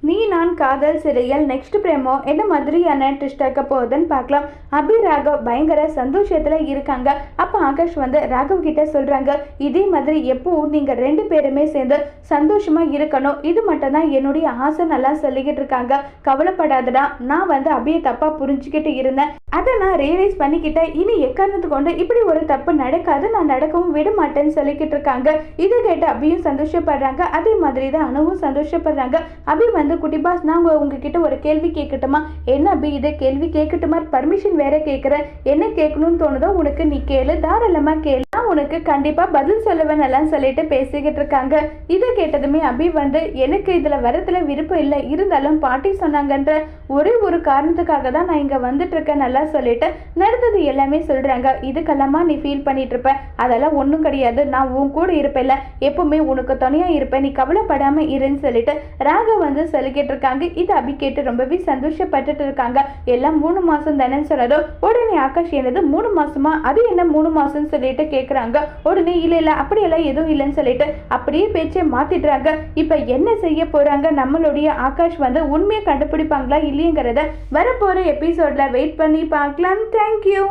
நீ நான் காதல் சிறையில் நெக்ஸ்ட் பிரேமோ என்ன மாதிரியான ட்விஸ்ட் ஆக்க போகுதுன்னு பார்க்கலாம். அபி ராகவ் பயங்கர சந்தோஷத்துல இருக்காங்க. அப்ப ஆகாஷ் ராகவ் கிட்ட சொல்றாங்க, இதே மாதிரி எப்பவும் நீங்க 2 பேருமே சேர்ந்து சந்தோஷமா இருக்கணும், இது மட்டும் தான் என்னுடைய ஆசை நல்லா சொல்லிக்கிட்டு இருக்காங்க. கவலைப்படாதடா, நான் அபியை தப்பா புரிஞ்சுக்கிட்டு இருந்தேன், அதை நான் ரியலைஸ் பண்ணிக்கிட்டேன். இனி எக்காரணத்து கொண்டு இப்படி ஒரு தப்பு நடக்காது, நான் நடக்கவும் விட மாட்டேன்னு சொல்லிக்கிட்டு இருக்காங்க. இதை கேட்டு அபியும் சந்தோஷப்படுறாங்க. அதே மாதிரி தான் அனுவும் சந்தோஷப்படுறாங்க. அபி குட்டி பாஸ், நான் உங்ககிட்ட ஒரு கேள்வி கேட்கட்டுமா? என்ன அபி இது, கேள்வி கேட்கட்டுமா? பர்மிஷன் வேற கேட்குறேன். என்ன கேட்கணும்னு தோணுதோ உனக்கு நீ கேளு, தாராளமா கேளு, நான் உனக்கு கண்டிப்பா பதில் சொல்லுவேன் எல்லாம் சொல்லிட்டு பேசிக்கிட்டு இருக்காங்க. இதை கேட்டதுமே அபி எனக்கு இதுல வரதுல விருப்பம் இல்லை, இருந்தாலும் பாட்டி சொன்னாங்கன்ற ஒரே ஒரு காரணத்துக்காக தான் நான் இங்க வந்துட்டு இருக்கேன் நல்லா சொல்லிட்டு நடந்தது எல்லாமே சொல்றாங்க. இதுக்கெல்லாமா நீ ஃபீல் பண்ணிட்டு இருப்ப? அதெல்லாம் ஒன்றும் கிடையாது, நான் உன் கூட இருப்பேன்ல, எப்பவுமே உனக்கு துணையா இருப்பேன், நீ கவலைப்படாம இருன்னு சொல்லிட்டு ராகவ் சொல்லிக்கிட்டு இருக்காங்க. இது அபி கேட்டு ரொம்பவே சந்தோஷப்பட்டுட்டு இருக்காங்க. எல்லாம் 3 மாசம் தானே சொன்னதும் உடனே ஆகாஷ் என்னது 3 மாசமா, அது என்ன 3 மாசம் சொல்லிட்டு கேட்குறாங்க. உடனே இல்ல அப்படியெல்லாம் எதுவும் இல்லைன்னு சொல்லிட்டு அப்படியே பேச்சை மாத்திடுறாங்க. இப்ப என்ன செய்ய போறாங்க நம்மளுடைய ஆகாஷ் உண்மையை கண்டுபிடிப்பாங்களா இல்லையங்கிறத வரப்போற எபிசோட்ல வெயிட் பண்ணி பார்க்கலாம். தேங்க்யூ.